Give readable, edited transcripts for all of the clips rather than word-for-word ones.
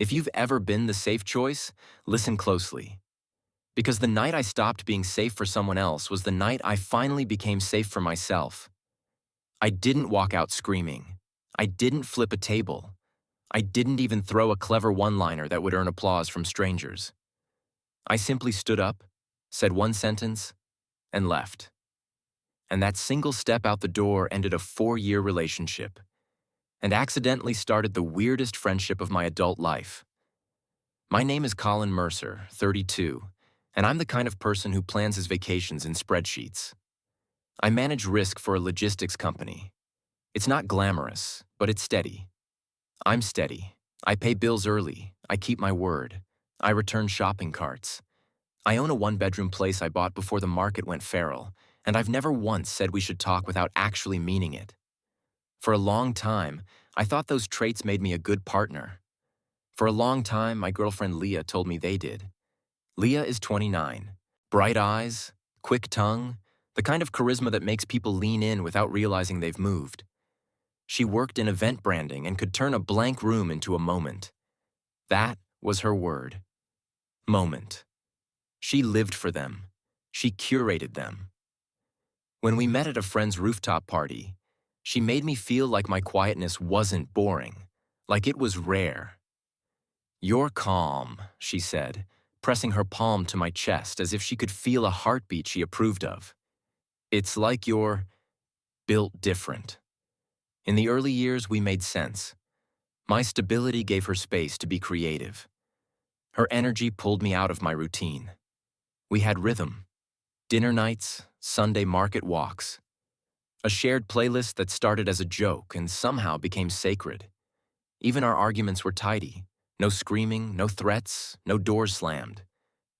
If you've ever been the safe choice, listen closely. Because the night I stopped being safe for someone else was the night I finally became safe for myself. I didn't walk out screaming. I didn't flip a table. I didn't even throw a clever one-liner that would earn applause from strangers. I simply stood up, said one sentence, and left. And that single step out the door ended a 4-year relationship, and accidentally started the weirdest friendship of my adult life. My name is Colin Mercer, 32, and I'm the kind of person who plans his vacations in spreadsheets. I manage risk for a logistics company. It's not glamorous, but it's steady. I'm steady. I pay bills early. I keep my word. I return shopping carts. I own a 1-bedroom place I bought before the market went feral, and I've never once said we should talk without actually meaning it. For a long time, I thought those traits made me a good partner. For a long time, my girlfriend Leah told me they did. Leah is 29. Bright eyes, quick tongue, the kind of charisma that makes people lean in without realizing they've moved. She worked in event branding and could turn a blank room into a moment. That was her word. Moment. She lived for them. She curated them. When we met at a friend's rooftop party, she made me feel like my quietness wasn't boring, like it was rare. "You're calm," she said, pressing her palm to my chest as if she could feel a heartbeat she approved of. "It's like you're built different." In the early years, we made sense. My stability gave her space to be creative. Her energy pulled me out of my routine. We had rhythm. Dinner nights, Sunday market walks. A shared playlist that started as a joke and somehow became sacred. Even our arguments were tidy. No screaming, no threats, no doors slammed.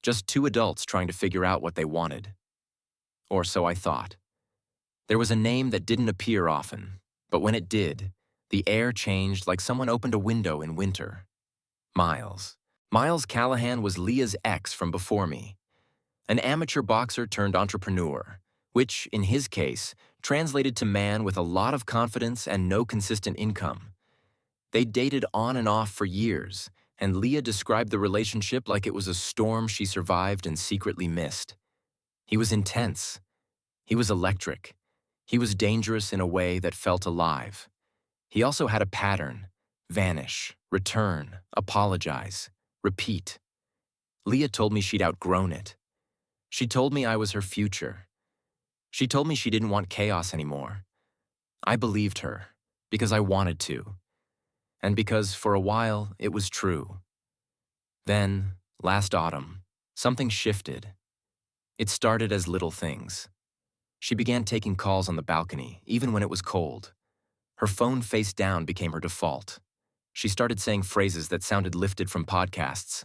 Just two adults trying to figure out what they wanted. Or so I thought. There was a name that didn't appear often, but when it did, the air changed like someone opened a window in winter. Miles. Miles Callahan was Leah's ex from before me. An amateur boxer turned entrepreneur, which, in his case, translated to man with a lot of confidence and no consistent income. They dated on and off for years, and Leah described the relationship like it was a storm she survived and secretly missed. He was intense. He was electric. He was dangerous in a way that felt alive. He also had a pattern: vanish, return, apologize, repeat. Leah told me she'd outgrown it. She told me I was her future. She told me she didn't want chaos anymore. I believed her, because I wanted to. And because, for a while, it was true. Then, last autumn, something shifted. It started as little things. She began taking calls on the balcony, even when it was cold. Her phone face down became her default. She started saying phrases that sounded lifted from podcasts.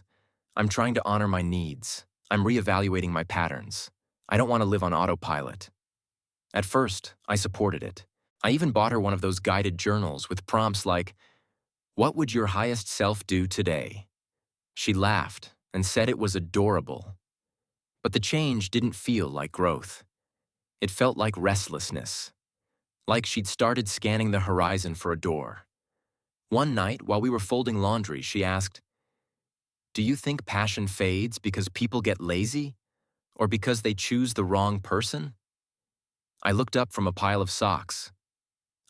"I'm trying to honor my needs. I'm reevaluating my patterns. I don't want to live on autopilot." At first, I supported it. I even bought her one of those guided journals with prompts like, "What would your highest self do today?" She laughed and said it was adorable. But the change didn't feel like growth. It felt like restlessness. Like she'd started scanning the horizon for a door. One night, while we were folding laundry, she asked, "Do you think passion fades because people get lazy? Or because they choose the wrong person?" I looked up from a pile of socks.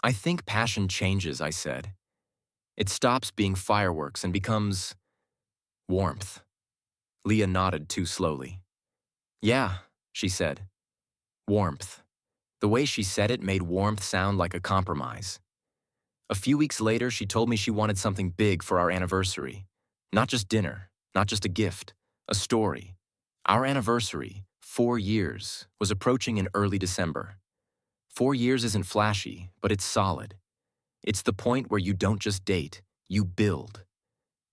"I think passion changes," I said. "It stops being fireworks and becomes warmth." Leah nodded too slowly. "Yeah," she said. Warmth. The way she said it made warmth sound like a compromise. A few weeks later, she told me she wanted something big for our anniversary. Not just dinner, not just a gift, a story. Our anniversary, 4 years, was approaching in early December. 4 years isn't flashy, but it's solid. It's the point where you don't just date, you build.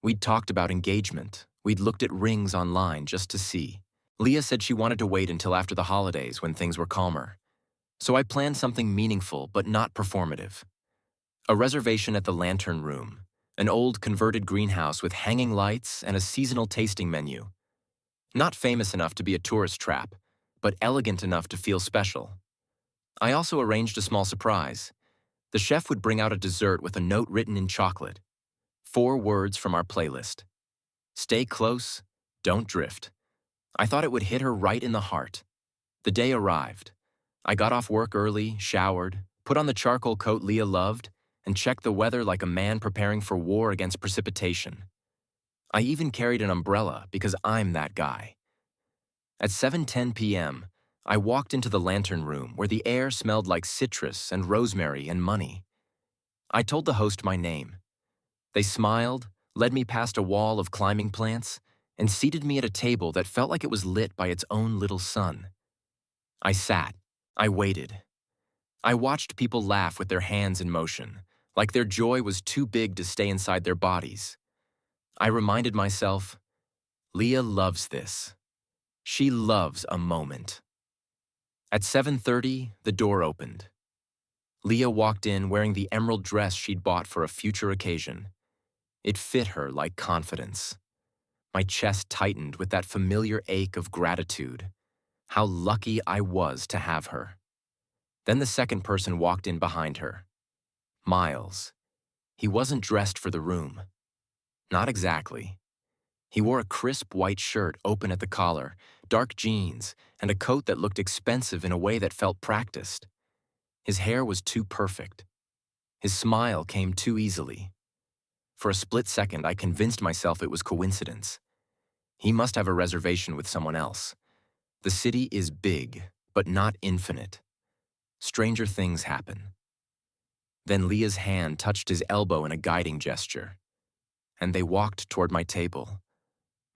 We'd talked about engagement. We'd looked at rings online just to see. Leah said she wanted to wait until after the holidays when things were calmer. So I planned something meaningful but not performative. A reservation at the Lantern Room, an old converted greenhouse with hanging lights and a seasonal tasting menu. Not famous enough to be a tourist trap, but elegant enough to feel special. I also arranged a small surprise. The chef would bring out a dessert with a note written in chocolate. 4 words from our playlist. Stay close, don't drift. I thought it would hit her right in the heart. The day arrived. I got off work early, showered, put on the charcoal coat Leah loved, and checked the weather like a man preparing for war against precipitation. I even carried an umbrella because I'm that guy. At 7:10 p.m., I walked into the lantern room where the air smelled like citrus and rosemary and money. I told the host my name. They smiled, led me past a wall of climbing plants, and seated me at a table that felt like it was lit by its own little sun. I sat. I waited. I watched people laugh with their hands in motion, like their joy was too big to stay inside their bodies. I reminded myself, Leah loves this. She loves a moment. At 7:30, the door opened. Leah walked in wearing the emerald dress she'd bought for a future occasion. It fit her like confidence. My chest tightened with that familiar ache of gratitude. How lucky I was to have her. Then the second person walked in behind her. Miles. He wasn't dressed for the room. Not exactly. He wore a crisp white shirt open at the collar, dark jeans, and a coat that looked expensive in a way that felt practiced. His hair was too perfect. His smile came too easily. For a split second, I convinced myself it was coincidence. He must have a reservation with someone else. The city is big, but not infinite. Stranger things happen. Then Leah's hand touched his elbow in a guiding gesture, and they walked toward my table.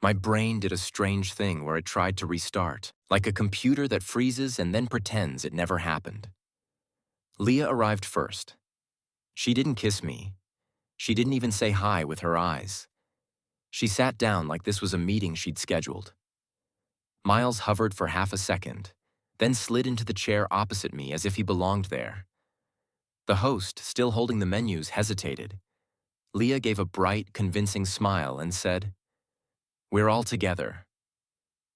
My brain did a strange thing where it tried to restart, like a computer that freezes and then pretends it never happened. Leah arrived first. She didn't kiss me. She didn't even say hi with her eyes. She sat down like this was a meeting she'd scheduled. Miles hovered for half a second, then slid into the chair opposite me as if he belonged there. The host, still holding the menus, hesitated. Leah gave a bright, convincing smile and said, "We're all together."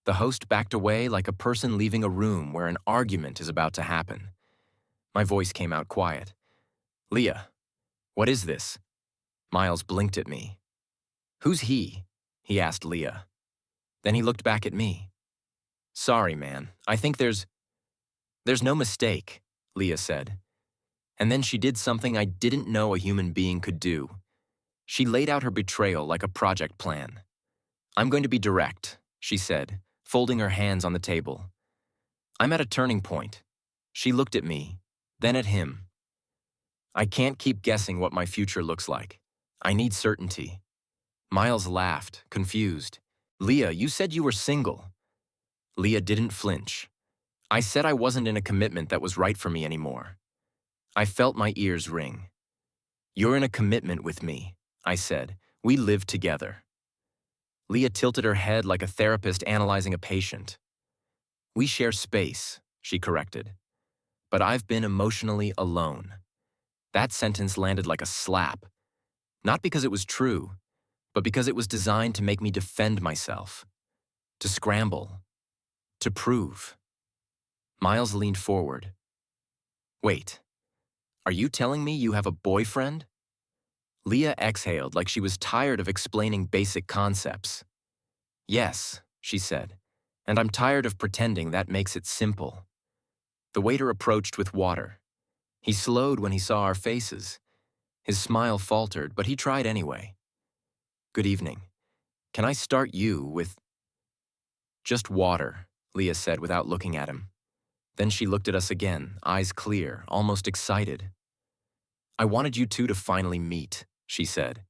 The host backed away like a person leaving a room where an argument is about to happen. My voice came out quiet. "Leah, what is this?" Miles blinked at me. "Who's he?" he asked Leah. Then he looked back at me. "Sorry, man. I think there's no mistake," Leah said. And then she did something I didn't know a human being could do. She laid out her betrayal like a project plan. "I'm going to be direct," she said, folding her hands on the table. "I'm at a turning point." She looked at me, then at him. "I can't keep guessing what my future looks like. I need certainty." Miles laughed, confused. "Leah, you said you were single." Leah didn't flinch. "I said I wasn't in a commitment that was right for me anymore." I felt my ears ring. "You're in a commitment with me," I said. "We live together." Leah tilted her head like a therapist analyzing a patient. "We share space," she corrected. "But I've been emotionally alone." That sentence landed like a slap. Not because it was true, but because it was designed to make me defend myself. To scramble. To prove. Miles leaned forward. "Wait, are you telling me you have a boyfriend?" Leah exhaled like she was tired of explaining basic concepts. "Yes," she said, "and I'm tired of pretending that makes it simple." The waiter approached with water. He slowed when he saw our faces. His smile faltered, but he tried anyway. "Good evening. Can I start you with—" "Just water," Leah said without looking at him. Then she looked at us again, eyes clear, almost excited. "I wanted you two to finally meet," she said,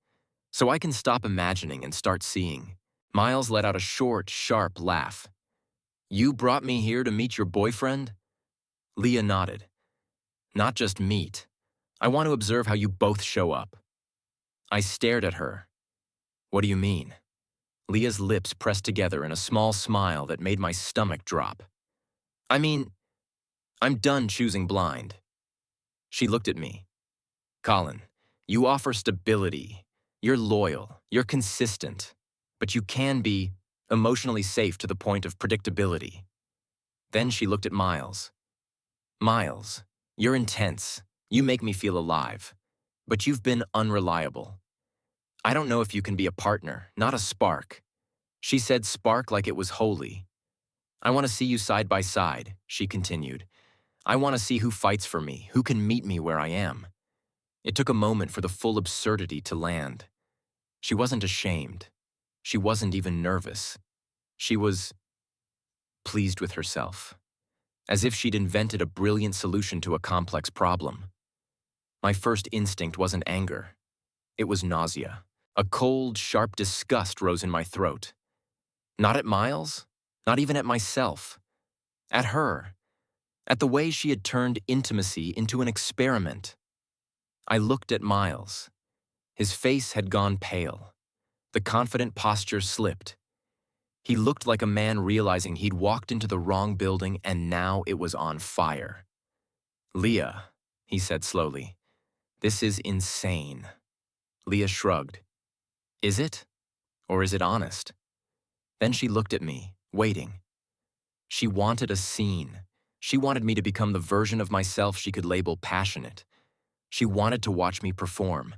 "so I can stop imagining and start seeing." Miles let out a short, sharp laugh. "You brought me here to meet your boyfriend?" Leah nodded. "Not just meet. I want to observe how you both show up." I stared at her. "What do you mean?" Leah's lips pressed together in a small smile that made my stomach drop. "I mean, I'm done choosing blind." She looked at me. "Colin, you offer stability. You're loyal. You're consistent. But you can be emotionally safe to the point of predictability." Then she looked at Miles. "Miles, you're intense. You make me feel alive. But you've been unreliable. I don't know if you can be a partner, not a spark. She said spark like it was holy. I want to see you side by side, she continued. I want to see who fights for me, who can meet me where I am. It took a moment for the full absurdity to land. She wasn't ashamed. She wasn't even nervous. She was pleased with herself, as if she'd invented a brilliant solution to a complex problem. My first instinct wasn't anger. It was nausea. A cold, sharp disgust rose in my throat. Not at Miles, not even at myself. At her. At the way she had turned intimacy into an experiment. I looked at Miles. His face had gone pale. The confident posture slipped. He looked like a man realizing he'd walked into the wrong building and now it was on fire. Leah, he said slowly, this is insane. Leah shrugged. Is it? Or is it honest? Then she looked at me, waiting. She wanted a scene. She wanted me to become the version of myself she could label passionate. She wanted to watch me perform.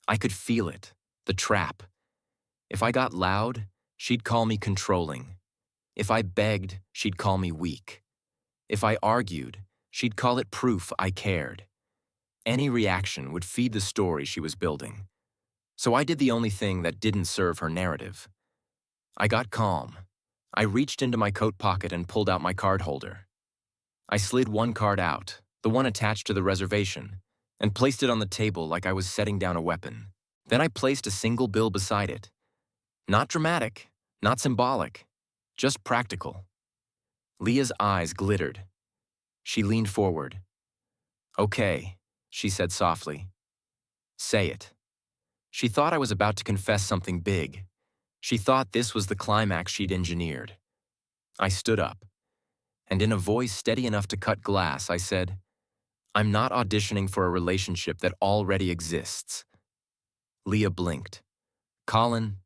I could feel it, the trap. If I got loud, she'd call me controlling. If I begged, she'd call me weak. If I argued, she'd call it proof I cared. Any reaction would feed the story she was building. So I did the only thing that didn't serve her narrative. I got calm. I reached into my coat pocket and pulled out my card holder. I slid one card out, the one attached to the reservation, and placed it on the table like I was setting down a weapon. Then I placed a single bill beside it. Not dramatic, not symbolic, just practical. Leah's eyes glittered. She leaned forward. Okay, she said softly. Say it. She thought I was about to confess something big. She thought this was the climax she'd engineered. I stood up, and in a voice steady enough to cut glass, I said, I'm not auditioning for a relationship that already exists. Leah blinked. Colin,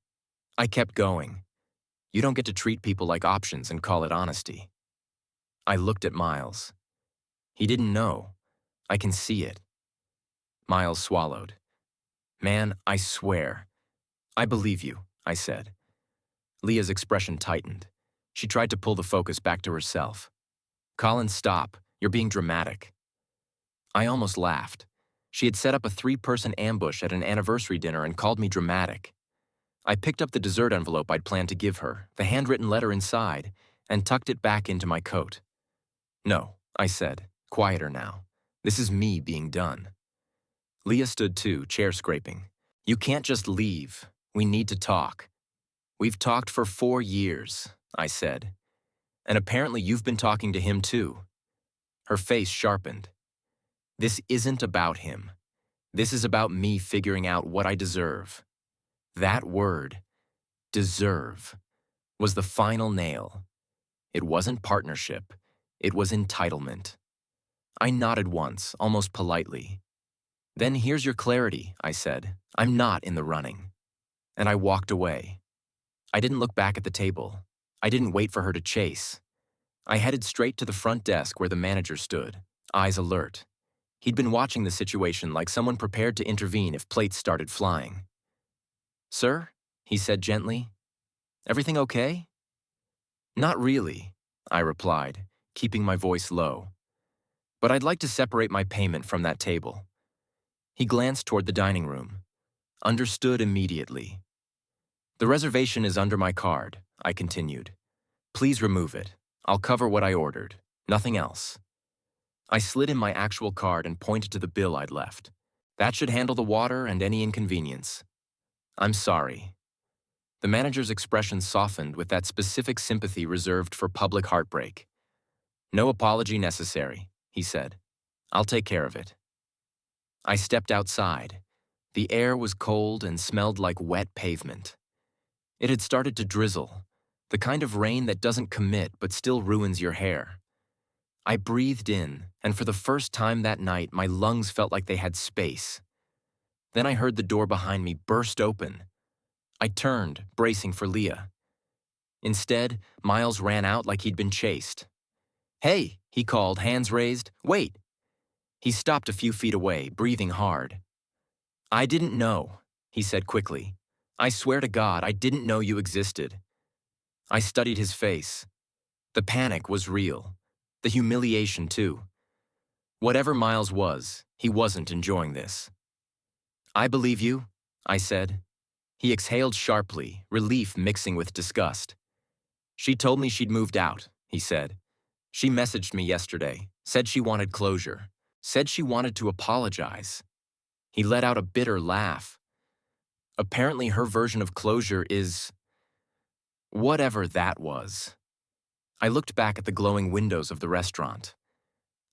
I kept going. You don't get to treat people like options and call it honesty. I looked at Miles. He didn't know. I can see it. Miles swallowed. Man, I swear. I believe you, I said. Leah's expression tightened. She tried to pull the focus back to herself. Colin, stop. You're being dramatic. I almost laughed. She had set up a 3-person ambush at an anniversary dinner and called me dramatic. I picked up the dessert envelope I'd planned to give her, the handwritten letter inside, and tucked it back into my coat. No, I said, quieter now. This is me being done. Leah stood too, chair scraping. You can't just leave. We need to talk. We've talked for 4 years, I said. And apparently you've been talking to him too. Her face sharpened. This isn't about him. This is about me figuring out what I deserve. That word, deserve, was the final nail. It wasn't partnership. It was entitlement. I nodded once, almost politely. Then here's your clarity, I said. I'm not in the running. And I walked away. I didn't look back at the table. I didn't wait for her to chase. I headed straight to the front desk where the manager stood, eyes alert. He'd been watching the situation like someone prepared to intervene if plates started flying. Sir, he said gently, everything okay? Not really, I replied, keeping my voice low. But I'd like to separate my payment from that table. He glanced toward the dining room. Understood immediately. The reservation is under my card, I continued. Please remove it. I'll cover what I ordered. Nothing else. I slid in my actual card and pointed to the bill I'd left. That should handle the water and any inconvenience. I'm sorry. The manager's expression softened with that specific sympathy reserved for public heartbreak. No apology necessary, he said. I'll take care of it. I stepped outside. The air was cold and smelled like wet pavement. It had started to drizzle, the kind of rain that doesn't commit but still ruins your hair. I breathed in, and for the first time that night, my lungs felt like they had space. Then I heard the door behind me burst open. I turned, bracing for Leah. Instead, Miles ran out like he'd been chased. Hey, he called, hands raised. Wait. He stopped a few feet away, breathing hard. I didn't know, he said quickly. I swear to God, I didn't know you existed. I studied his face. The panic was real. The humiliation, too. Whatever Miles was, he wasn't enjoying this. I believe you, I said. He exhaled sharply, relief mixing with disgust. She told me she'd moved out, he said. She messaged me yesterday, said she wanted closure, said she wanted to apologize. He let out a bitter laugh. Apparently her version of closure is whatever that was. I looked back at the glowing windows of the restaurant.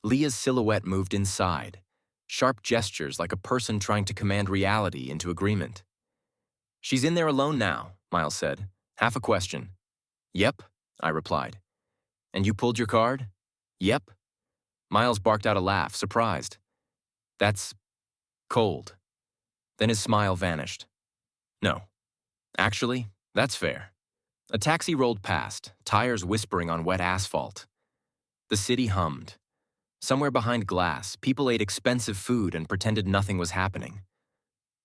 Leah's silhouette moved inside, sharp gestures like a person trying to command reality into agreement. She's in there alone now, Miles said. Half a question. Yep, I replied. And you pulled your card? Yep. Miles barked out a laugh, surprised. That's cold. Then his smile vanished. No. Actually, that's fair. A taxi rolled past, tires whispering on wet asphalt. The city hummed. Somewhere behind glass, people ate expensive food and pretended nothing was happening.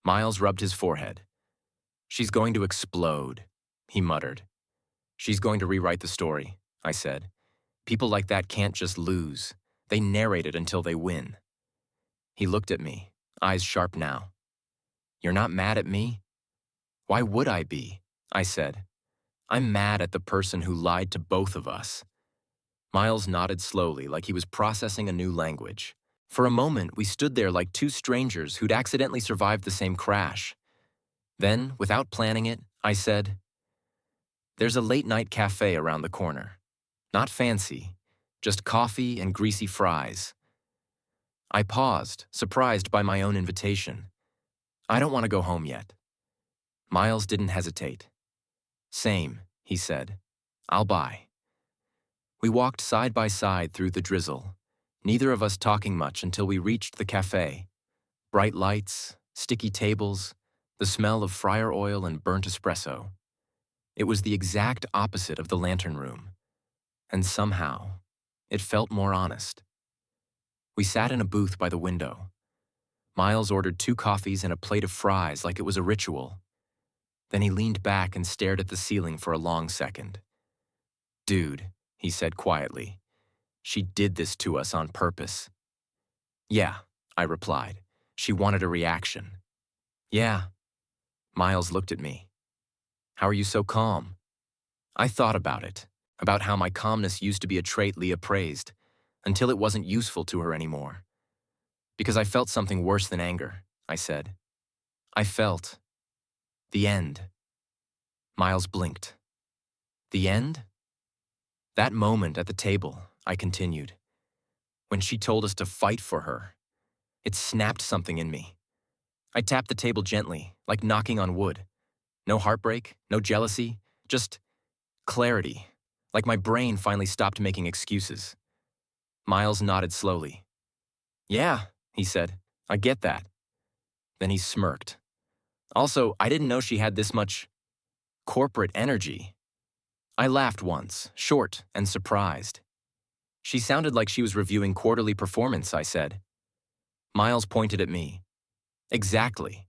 Miles rubbed his forehead. She's going to explode, he muttered. She's going to rewrite the story, I said. People like that can't just lose. They narrate it until they win. He looked at me, eyes sharp now. You're not mad at me? Why would I be? I said. I'm mad at the person who lied to both of us. Miles nodded slowly, like he was processing a new language. For a moment, we stood there like two strangers who'd accidentally survived the same crash. Then, without planning it, I said, There's a late-night cafe around the corner. Not fancy, just coffee and greasy fries. I paused, surprised by my own invitation. I don't want to go home yet. Miles didn't hesitate. Same, he said. I'll buy. We walked side by side through the drizzle, neither of us talking much until we reached the cafe. Bright lights, sticky tables, the smell of fryer oil and burnt espresso. It was the exact opposite of the lantern room. And somehow, it felt more honest. We sat in a booth by the window. Miles ordered 2 coffees and a plate of fries like it was a ritual. Then he leaned back and stared at the ceiling for a long second. Dude, he said quietly, she did this to us on purpose. Yeah, I replied. She wanted a reaction. Yeah. Miles looked at me. How are you so calm? I thought about it, about how my calmness used to be a trait Leah praised, until it wasn't useful to her anymore. Because I felt something worse than anger, I said. I felt the end. Miles blinked. The end? That moment at the table, I continued. When she told us to fight for her, it snapped something in me. I tapped the table gently, like knocking on wood. No heartbreak, no jealousy, just clarity, like my brain finally stopped making excuses. Miles nodded slowly. Yeah, he said, I get that. Then he smirked. Also, I didn't know she had this much corporate energy. I laughed once, short and surprised. She sounded like she was reviewing quarterly performance, I said. Miles pointed at me. Exactly.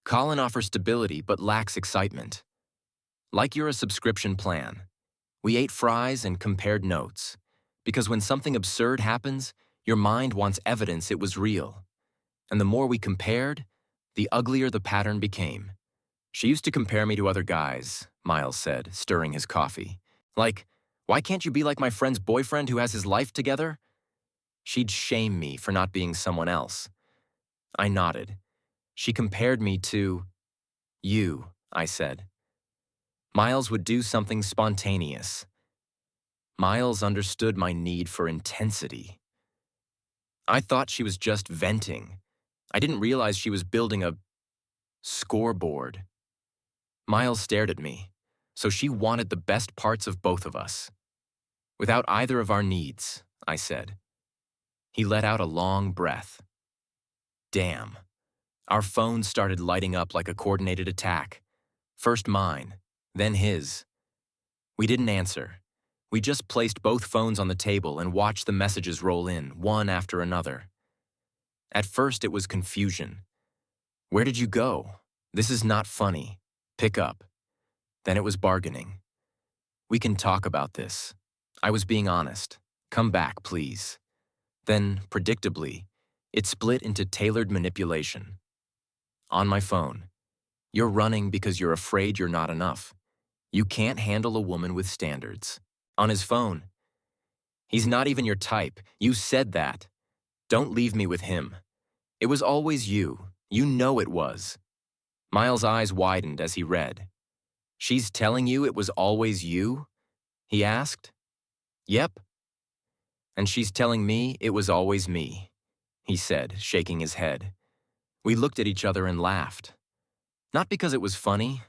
Colin offers stability but lacks excitement. Like you're a subscription plan. We ate fries and compared notes. Because when something absurd happens, your mind wants evidence it was real. And the more we compared, the uglier the pattern became. She used to compare me to other guys, Miles said, stirring his coffee. Like, why can't you be like my friend's boyfriend who has his life together? She'd shame me for not being someone else. I nodded. She compared me to you, I said. Miles would do something spontaneous. Miles understood my need for intensity. I thought she was just venting. I didn't realize she was building a scoreboard. Miles stared at me, so she wanted the best parts of both of us. Without either of our needs, I said. He let out a long breath. Damn. Our phones started lighting up like a coordinated attack. First mine, then his. We didn't answer. We just placed both phones on the table and watched the messages roll in, one after another. At first it was confusion. Where did you go? This is not funny. Pick up. Then it was bargaining. We can talk about this. I was being honest. Come back, please. Then, predictably, it split into tailored manipulation. On my phone. You're running because you're afraid you're not enough. You can't handle a woman with standards. On his phone. He's not even your type. You said that. Don't leave me with him. It was always you. You know it was. Miles' eyes widened as he read. She's telling you it was always you? He asked. Yep. And she's telling me it was always me, he said, shaking his head. We looked at each other and laughed. Not because it was funny,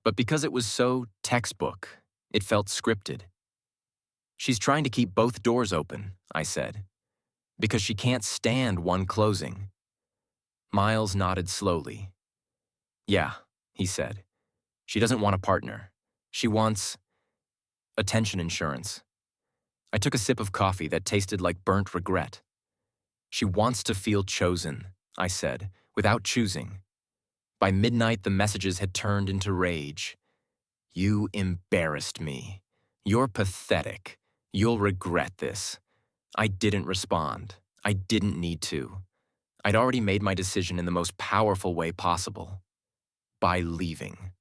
but because it was so textbook. It felt scripted. She's trying to keep both doors open, I said, because she can't stand one closing. Miles nodded slowly. Yeah, he said. She doesn't want a partner. She wants attention insurance. I took a sip of coffee that tasted like burnt regret. She wants to feel chosen, I said, without choosing. By midnight, the messages had turned into rage. You embarrassed me. You're pathetic. You'll regret this. I didn't respond. I didn't need to. I'd already made my decision in the most powerful way possible. By leaving.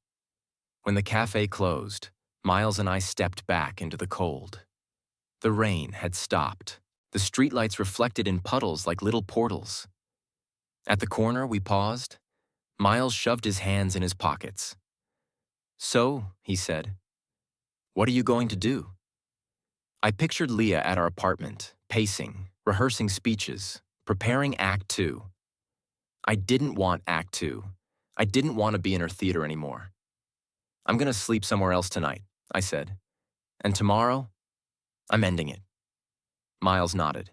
When the cafe closed, Miles and I stepped back into the cold. The rain had stopped. The streetlights reflected in puddles like little portals. At the corner, we paused. Miles shoved his hands in his pockets. So, he said, what are you going to do? I pictured Leah at our apartment, pacing, rehearsing speeches, preparing Act 2. I didn't want Act 2. I didn't want to be in her theater anymore. I'm going to sleep somewhere else tonight, I said. And tomorrow, I'm ending it. Miles nodded.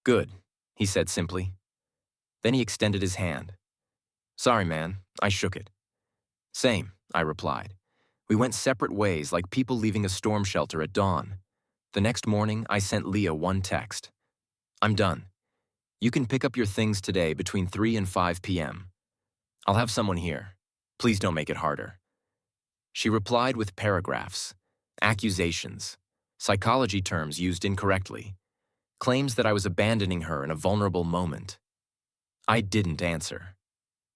Good, he said simply. Then he extended his hand. Sorry, man, I shook it. Same, I replied. We went separate ways like people leaving a storm shelter at dawn. The next morning, I sent Leah one text. I'm done. You can pick up your things today between 3 and 5 p.m. I'll have someone here. Please don't make it harder. She replied with paragraphs, accusations, psychology terms used incorrectly, claims that I was abandoning her in a vulnerable moment. I didn't answer.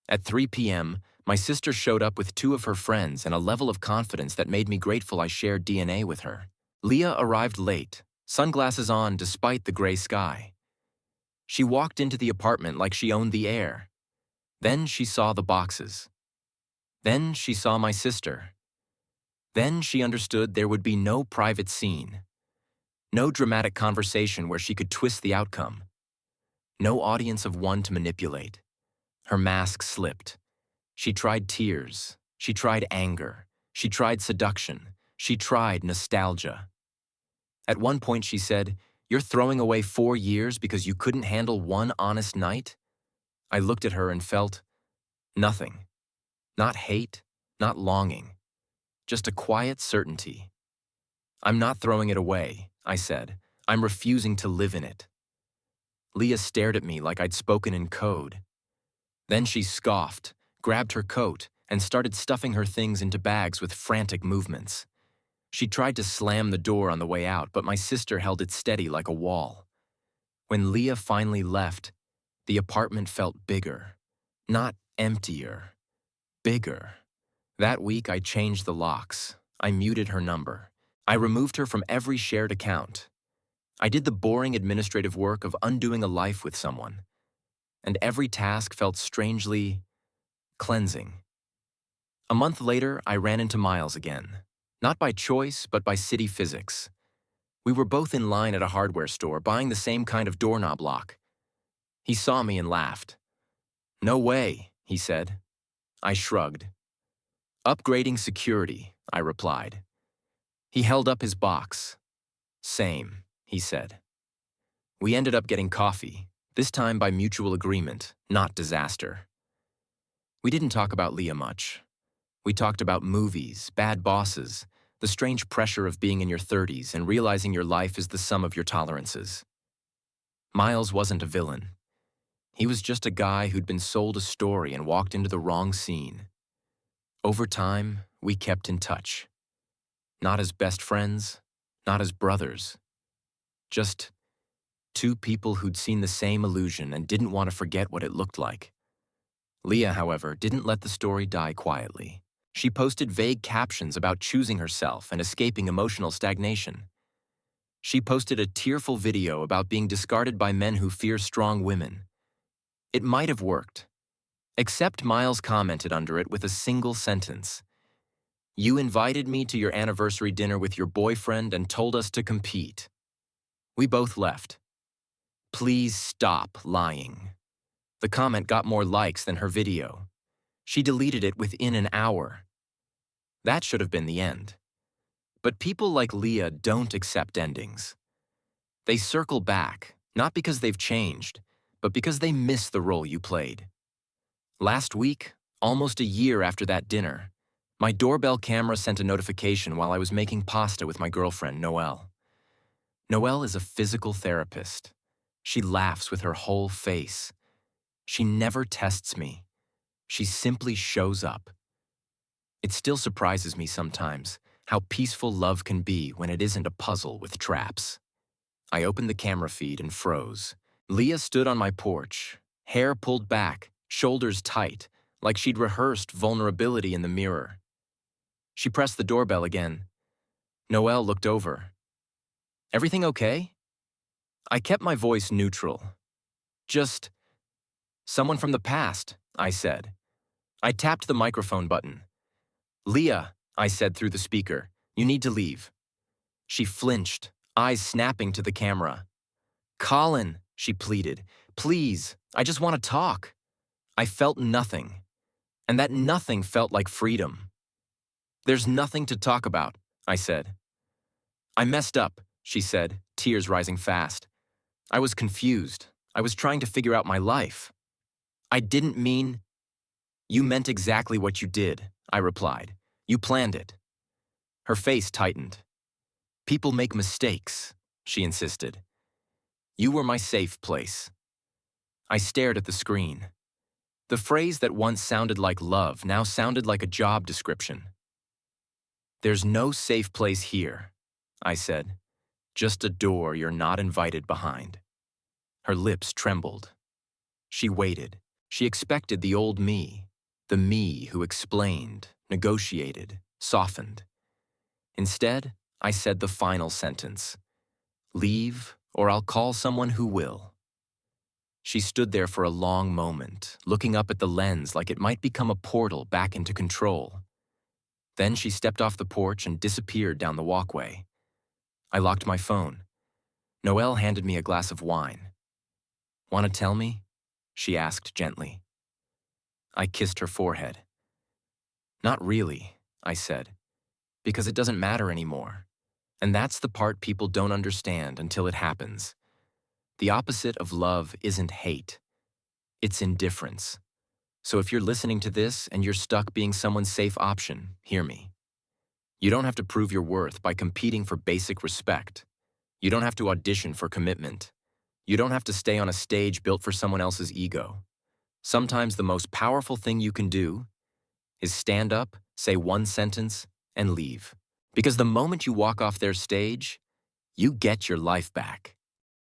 At 3 p.m., my sister showed up with 2 of her friends and a level of confidence that made me grateful I shared DNA with her. Leah arrived late, sunglasses on despite the gray sky. She walked into the apartment like she owned the air. Then she saw the boxes. Then she saw my sister. Then she understood there would be no private scene. No dramatic conversation where she could twist the outcome. No audience of one to manipulate. Her mask slipped. She tried tears. She tried anger. She tried seduction. She tried nostalgia. At one point she said, "You're throwing away 4 years because you couldn't handle one honest night?" I looked at her and felt nothing. Not hate, not longing. Just a quiet certainty. I'm not throwing it away, I said. I'm refusing to live in it. Leah stared at me like I'd spoken in code. Then she scoffed, grabbed her coat, and started stuffing her things into bags with frantic movements. She tried to slam the door on the way out, but my sister held it steady like a wall. When Leah finally left, the apartment felt bigger. Not emptier. Bigger. That week, I changed the locks. I muted her number. I removed her from every shared account. I did the boring administrative work of undoing a life with someone. And every task felt strangely cleansing. A month later, I ran into Miles again. Not by choice, but by city physics. We were both in line at a hardware store buying the same kind of doorknob lock. He saw me and laughed. "No way," he said. I shrugged. "Upgrading security," I replied. He held up his box. "Same," he said. We ended up getting coffee, this time by mutual agreement, not disaster. We didn't talk about Leah much. We talked about movies, bad bosses, the strange pressure of being in your 30s and realizing your life is the sum of your tolerances. Miles wasn't a villain. He was just a guy who'd been sold a story and walked into the wrong scene. Over time, we kept in touch. Not as best friends, not as brothers. Just two people who'd seen the same illusion and didn't want to forget what it looked like. Leah, however, didn't let the story die quietly. She posted vague captions about choosing herself and escaping emotional stagnation. She posted a tearful video about being discarded by men who fear strong women. It might have worked, except Miles commented under it with a single sentence. "You invited me to your anniversary dinner with your boyfriend and told us to compete." We both left. "Please stop lying." The comment got more likes than her video. She deleted it within an hour. That should have been the end. But people like Leah don't accept endings. They circle back, not because they've changed, but because they miss the role you played. Last week, almost a year after that dinner, my doorbell camera sent a notification while I was making pasta with my girlfriend, Noelle. Noelle is a physical therapist. She laughs with her whole face. She never tests me. She simply shows up. It still surprises me sometimes how peaceful love can be when it isn't a puzzle with traps. I opened the camera feed and froze. Leah stood on my porch, hair pulled back, shoulders tight, like she'd rehearsed vulnerability in the mirror. She pressed the doorbell again. Noelle looked over. "Everything okay?" I kept my voice neutral. "Just someone from the past," I said. I tapped the microphone button. "Leah," I said through the speaker, "you need to leave." She flinched, eyes snapping to the camera. "Colin," she pleaded, "please, I just want to talk." I felt nothing, and that nothing felt like freedom. "There's nothing to talk about," I said. "I messed up," she said, tears rising fast. "I was confused. I was trying to figure out my life. I didn't mean—" "You meant exactly what you did," I replied. "You planned it." Her face tightened. "People make mistakes," she insisted. "You were my safe place." I stared at the screen. The phrase that once sounded like love now sounded like a job description. "There's no safe place here," I said. "Just a door you're not invited behind." Her lips trembled. She waited. She expected the old me, the me who explained, negotiated, softened. Instead, I said the final sentence. "Leave, or I'll call someone who will." She stood there for a long moment, looking up at the lens like it might become a portal back into control. Then she stepped off the porch and disappeared down the walkway. I locked my phone. Noelle handed me a glass of wine. "Want to tell me?" she asked gently. I kissed her forehead. "Not really," I said, "because it doesn't matter anymore. And that's the part people don't understand until it happens. The opposite of love isn't hate. It's indifference. So if you're listening to this and you're stuck being someone's safe option, hear me. You don't have to prove your worth by competing for basic respect. You don't have to audition for commitment. You don't have to stay on a stage built for someone else's ego. Sometimes the most powerful thing you can do is stand up, say one sentence, and leave. Because the moment you walk off their stage, you get your life back.